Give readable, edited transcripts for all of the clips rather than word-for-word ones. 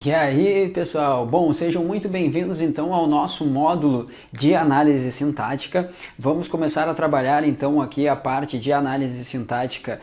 E aí, pessoal? Bom, sejam muito bem-vindos então ao nosso módulo de análise sintática. Vamos começar a trabalhar então aqui a parte de análise sintática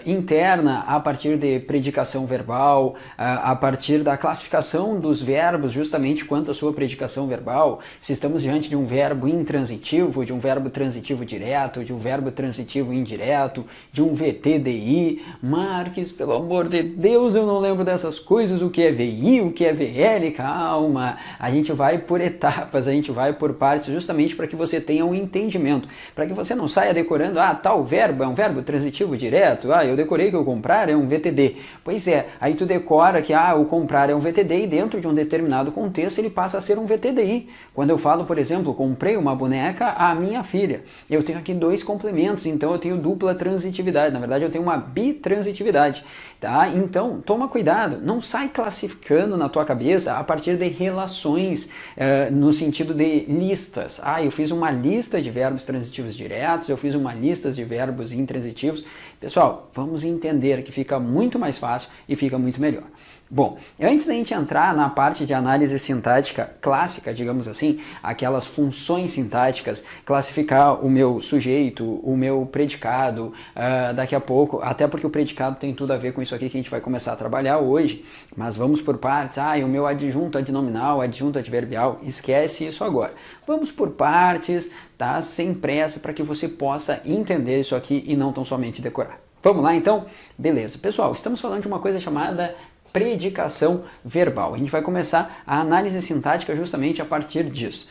interna a partir de predicação verbal, a partir da classificação dos verbos justamente quanto à sua predicação verbal, se estamos diante de um verbo intransitivo, de um verbo transitivo direto, de um verbo transitivo indireto, de um VT-DI. Marques, pelo amor de Deus, eu não lembro dessas coisas, o que é VI, o que é VL, calma, a gente vai por etapas, a gente vai por partes justamente para que você tenha um entendimento, para que você não saia decorando, tal verbo é um verbo transitivo direto, eu decorei que o comprar é um VTD, pois é, aí tu decora que o comprar é um VTD e dentro de um determinado contexto ele passa a ser um VTDI, quando eu falo, por exemplo, comprei uma boneca à minha filha, eu tenho aqui dois complementos, então eu tenho dupla transitividade, na verdade eu tenho uma bitransitividade, tá? Então toma cuidado, não sai classificando na tua cabeça a partir de relações no sentido de listas. Eu fiz uma lista de verbos transitivos diretos, eu fiz uma lista de verbos intransitivos. Pessoal, vamos entender que fica muito mais fácil e fica muito melhor. Bom, antes da gente entrar na parte de análise sintática clássica, digamos assim, aquelas funções sintáticas, classificar o meu sujeito, o meu predicado, daqui a pouco, até porque o predicado tem tudo a ver com isso aqui que a gente vai começar a trabalhar hoje, mas vamos por partes, o meu adjunto adnominal, adjunto adverbial, esquece isso agora. Vamos por partes, tá? Sem pressa, para que você possa entender isso aqui e não tão somente decorar. Vamos lá então? Beleza. Pessoal, estamos falando de uma coisa chamada predicação verbal. A gente vai começar a análise sintática justamente a partir disso.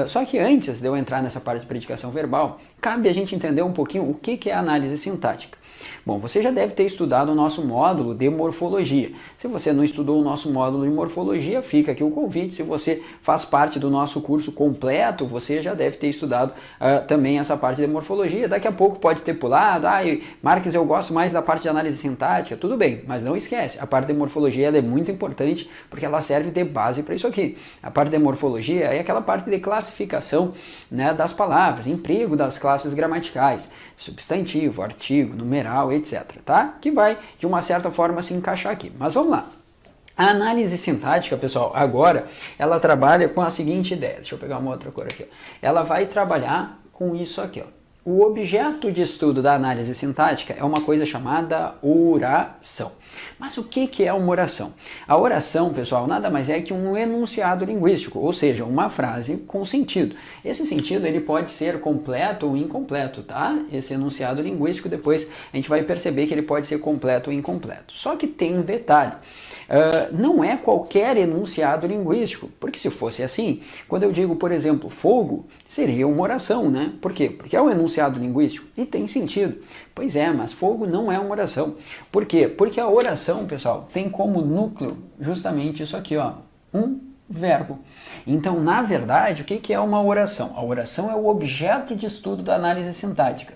Só que antes de eu entrar nessa parte de predicação verbal, cabe a gente entender um pouquinho o que é análise sintática. Bom, você já deve ter estudado o nosso módulo de morfologia. Se você não estudou o nosso módulo de morfologia, fica aqui o convite. Se você faz parte do nosso curso completo, você já deve ter estudado também essa parte de morfologia. Daqui a pouco pode ter pulado. Marques, eu gosto mais da parte de análise sintática. Tudo bem, mas não esquece, a parte de morfologia ela é muito importante porque ela serve de base para isso aqui. A parte de morfologia é aquela parte de classificação, né, das palavras, emprego das classes gramaticais, substantivo, artigo, numeral, etc, tá? Que vai, de uma certa forma, se encaixar aqui. Mas vamos lá. A análise sintática, pessoal, agora, ela trabalha com a seguinte ideia. Deixa eu pegar uma outra cor aqui. Ela vai trabalhar com isso aqui, ó. O objeto de estudo da análise sintática é uma coisa chamada oração. Mas o que é uma oração? A oração, pessoal, nada mais é que um enunciado linguístico, ou seja, uma frase com sentido. Esse sentido ele pode ser completo ou incompleto, tá? Esse enunciado linguístico, depois a gente vai perceber que ele pode ser completo ou incompleto. Só que tem um detalhe. Não é qualquer enunciado linguístico, porque se fosse assim, quando eu digo, por exemplo, fogo, seria uma oração, né? Por quê? Porque é um enunciado linguístico e tem sentido. Pois é, mas fogo não é uma oração. Por quê? Porque a oração, pessoal, tem como núcleo justamente isso aqui, ó, um verbo. Então, na verdade, o que é uma oração? A oração é o objeto de estudo da análise sintática.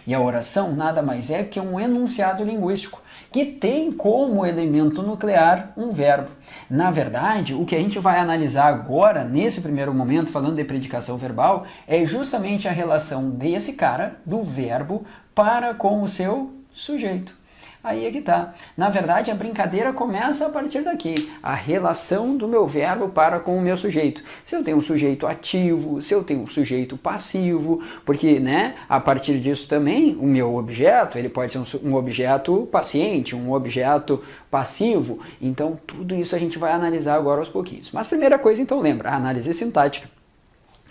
E a oração nada mais é que um enunciado linguístico, que tem como elemento nuclear um verbo. Na verdade, o que a gente vai analisar agora, nesse primeiro momento, falando de predicação verbal, é justamente a relação desse cara, do verbo, para com o seu sujeito. Aí é que tá. Na verdade, a brincadeira começa a partir daqui. A relação do meu verbo para com o meu sujeito. Se eu tenho um sujeito ativo, se eu tenho um sujeito passivo, porque, né, a partir disso também, o meu objeto, ele pode ser um objeto paciente, um objeto passivo. Então, tudo isso a gente vai analisar agora aos pouquinhos. Mas primeira coisa, então, lembra, a análise sintática.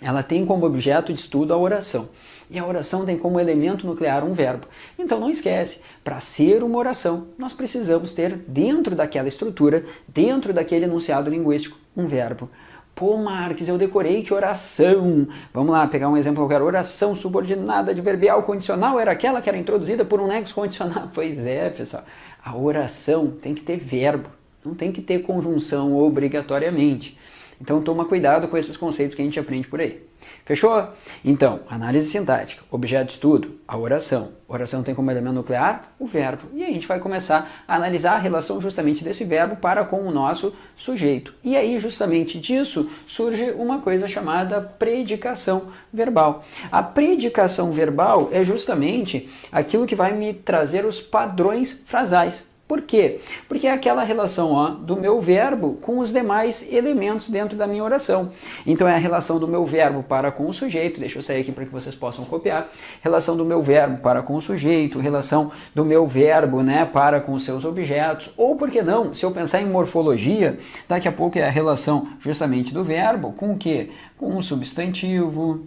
Ela tem como objeto de estudo a oração. E a oração tem como elemento nuclear um verbo. Então não esquece, para ser uma oração, nós precisamos ter dentro daquela estrutura, dentro daquele enunciado linguístico, um verbo. Pô, Marques, eu decorei que oração. Vamos lá, pegar um exemplo qualquer. Oração subordinada adverbial condicional era aquela que era introduzida por um nexo condicional. Pois é, pessoal. A oração tem que ter verbo, não tem que ter conjunção obrigatoriamente. Então toma cuidado com esses conceitos que a gente aprende por aí. Fechou? Então, análise sintática, objeto de estudo, a oração. A oração tem como elemento nuclear o verbo. E aí a gente vai começar a analisar a relação justamente desse verbo para com o nosso sujeito. E aí, justamente disso, surge uma coisa chamada predicação verbal. A predicação verbal é justamente aquilo que vai me trazer os padrões frasais. Por quê? Porque é aquela relação, ó, do meu verbo com os demais elementos dentro da minha oração. Então é a relação do meu verbo para com o sujeito, deixa eu sair aqui para que vocês possam copiar, relação do meu verbo para com o sujeito, relação do meu verbo, né, para com os seus objetos, ou por que não, se eu pensar em morfologia, daqui a pouco é a relação justamente do verbo com o quê? Com o substantivo,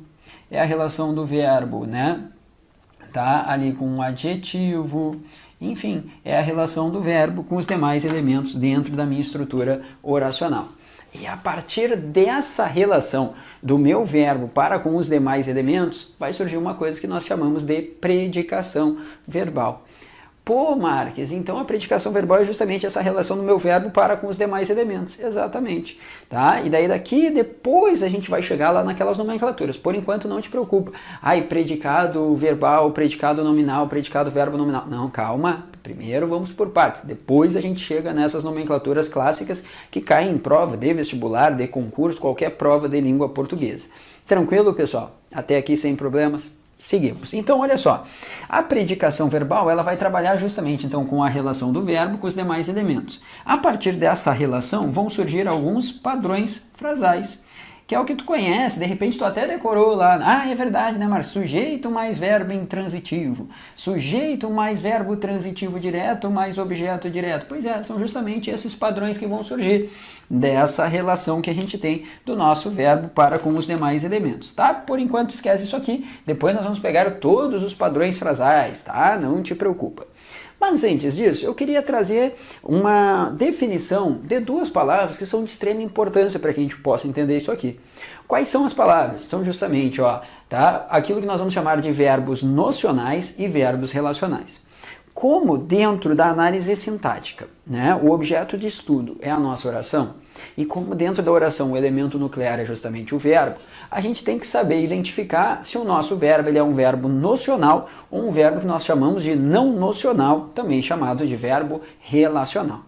é a relação do verbo, né, tá, ali com um adjetivo. Enfim, é a relação do verbo com os demais elementos dentro da minha estrutura oracional. E a partir dessa relação do meu verbo para com os demais elementos, vai surgir uma coisa que nós chamamos de predicação verbal. Pô, Marques, então a predicação verbal é justamente essa relação do meu verbo para com os demais elementos. Exatamente. Tá? E daí daqui, depois a gente vai chegar lá naquelas nomenclaturas. Por enquanto não te preocupa. Ai, predicado verbal, predicado nominal, predicado verbo nominal. Não, calma. Primeiro vamos por partes. Depois a gente chega nessas nomenclaturas clássicas que caem em prova de vestibular, de concurso, qualquer prova de língua portuguesa. Tranquilo, pessoal? Até aqui sem problemas? Seguimos. Então, olha só, a predicação verbal ela vai trabalhar justamente então com a relação do verbo com os demais elementos. A partir dessa relação vão surgir alguns padrões frasais, que é o que tu conhece, de repente tu até decorou lá. Ah, é verdade, né, Marcos? Sujeito mais verbo intransitivo. Sujeito mais verbo transitivo direto mais objeto direto. Pois é, são justamente esses padrões que vão surgir dessa relação que a gente tem do nosso verbo para com os demais elementos, tá? Por enquanto esquece isso aqui, depois nós vamos pegar todos os padrões frasais, tá? Não te preocupa. Mas antes disso, eu queria trazer uma definição de duas palavras que são de extrema importância para que a gente possa entender isso aqui. Quais são as palavras? São justamente, ó, tá? Aquilo que nós vamos chamar de verbos nocionais e verbos relacionais. Como dentro da análise sintática, né, o objeto de estudo é a nossa oração, e como dentro da oração o elemento nuclear é justamente o verbo, a gente tem que saber identificar se o nosso verbo ele é um verbo nocional ou um verbo que nós chamamos de não nocional, também chamado de verbo relacional.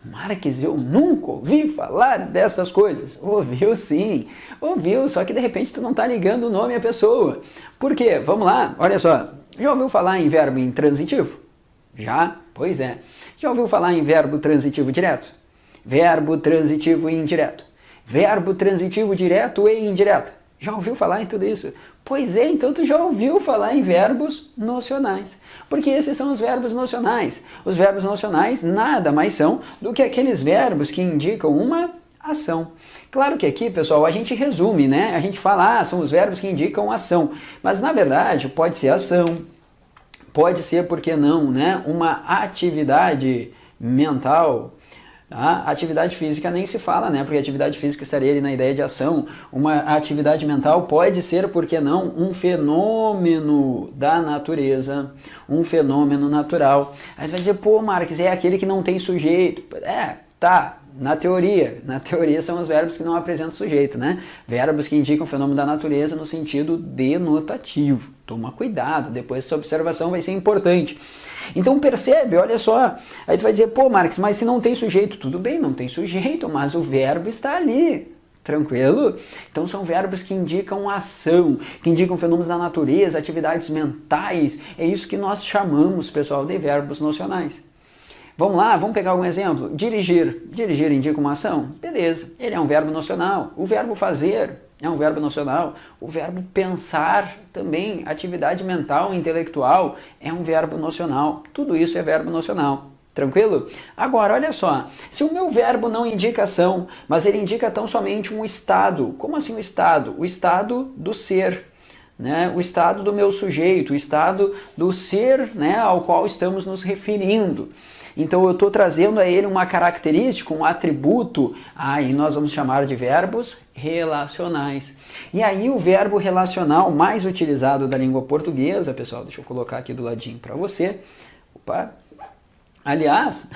Marques, eu nunca ouvi falar dessas coisas. Ouviu sim, ouviu, só que de repente tu não está ligando o nome à pessoa. Por quê? Vamos lá, olha só, já ouviu falar em verbo intransitivo? Já? Pois é. Já ouviu falar em verbo transitivo direto? Verbo transitivo indireto. Verbo transitivo direto e indireto. Já ouviu falar em tudo isso? Pois é, então tu já ouviu falar em verbos nocionais. Porque esses são os verbos nocionais. Os verbos nocionais nada mais são do que aqueles verbos que indicam uma ação. Claro que aqui, pessoal, a gente resume, né? A gente fala, são os verbos que indicam ação. Mas na verdade pode ser ação, pode ser, por que não, né, uma atividade mental. Tá? Atividade física nem se fala, né, porque atividade física estaria ali na ideia de ação. Uma atividade mental pode ser, por que não, um fenômeno da natureza, um fenômeno natural. Aí você vai dizer, pô, Marques, é aquele que não tem sujeito. Tá. Na teoria são os verbos que não apresentam sujeito, né? Verbos que indicam o fenômeno da natureza no sentido denotativo. Toma cuidado, depois essa observação vai ser importante. Então percebe, olha só, aí tu vai dizer, pô, Marques, mas se não tem sujeito, tudo bem, não tem sujeito, mas o verbo está ali. Tranquilo? Então são verbos que indicam ação, que indicam fenômenos da natureza, atividades mentais. É isso que nós chamamos, pessoal, de verbos nocionais. Vamos lá, vamos pegar algum exemplo. Dirigir. Dirigir indica uma ação? Beleza, ele é um verbo nocional. O verbo fazer é um verbo nocional. O verbo pensar também, atividade mental, intelectual, é um verbo nocional. Tudo isso é verbo nocional. Tranquilo? Agora, olha só, se o meu verbo não indica ação, mas ele indica tão somente um estado. Como assim um estado? O estado do ser. Né, o estado do meu sujeito, o estado do ser, né, ao qual estamos nos referindo. Então eu estou trazendo a ele uma característica, um atributo, aí nós vamos chamar de verbos relacionais. E aí o verbo relacional mais utilizado da língua portuguesa, pessoal, deixa eu colocar aqui do ladinho para você. Opa! Aliás,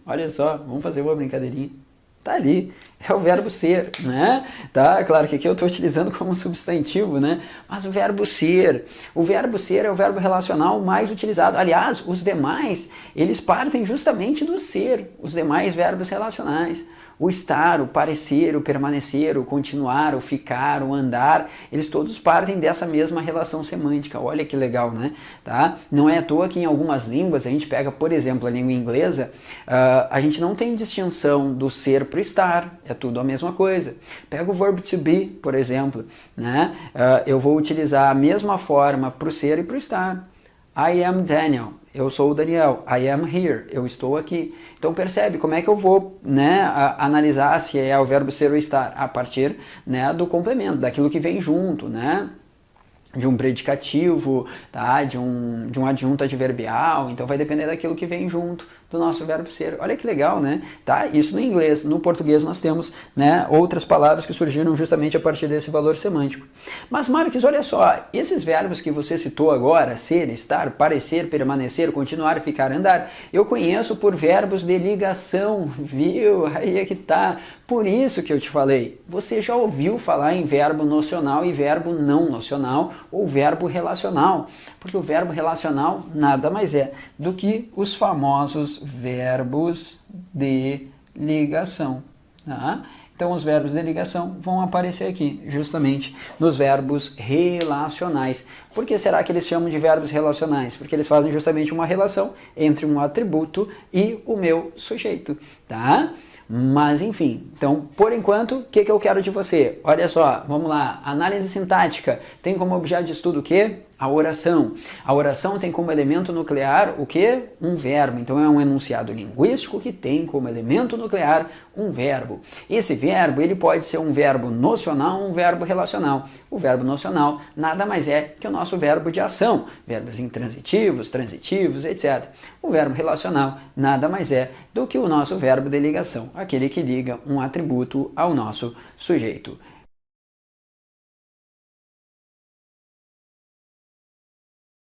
olha só, vamos fazer uma brincadeirinha. Tá ali, é o verbo ser, né? Tá, claro que aqui eu estou utilizando como substantivo, né? Mas o verbo ser é o verbo relacional mais utilizado. Aliás, os demais, eles partem justamente do ser, os demais verbos relacionais. O estar, o parecer, o permanecer, o continuar, o ficar, o andar, eles todos partem dessa mesma relação semântica. Olha que legal, né? Tá? Não é à toa que em algumas línguas, a gente pega, por exemplo, a língua inglesa, a gente não tem distinção do ser para o estar, é tudo a mesma coisa. Pega o verbo to be, por exemplo, né? Eu vou utilizar a mesma forma para o ser e para o estar. I am Daniel, eu sou o Daniel. I am here, eu estou aqui. Então percebe como é que eu vou, né, analisar se é o verbo ser ou estar a partir, né, do complemento, daquilo que vem junto, né? De um predicativo, tá? de um adjunto adverbial, então vai depender daquilo que vem junto do nosso verbo ser. Olha que legal, né? Tá? Isso no inglês. No português nós temos, né, outras palavras que surgiram justamente a partir desse valor semântico. Mas, Marques, olha só, esses verbos que você citou agora, ser, estar, parecer, permanecer, continuar, ficar, andar, eu conheço por verbos de ligação, viu? Aí é que tá. Por isso que eu te falei, você já ouviu falar em verbo nocional e verbo não nocional ou verbo relacional, porque o verbo relacional nada mais é do que os famosos verbos de ligação. Tá? Então os verbos de ligação vão aparecer aqui, justamente nos verbos relacionais. Por que será que eles chamam de verbos relacionais? Porque eles fazem justamente uma relação entre um atributo e o meu sujeito, tá? Mas enfim, então por enquanto, o que eu quero de você? Olha só, vamos lá, análise sintática tem como objeto de estudo o quê? A oração. A oração tem como elemento nuclear o quê? Um verbo. Então é um enunciado linguístico que tem como elemento nuclear um verbo. Esse verbo ele pode ser um verbo nocional ou um verbo relacional. O verbo nocional nada mais é que o nosso verbo de ação, verbos intransitivos, transitivos, etc. O verbo relacional nada mais é do que o nosso verbo de ligação, aquele que liga um atributo ao nosso sujeito.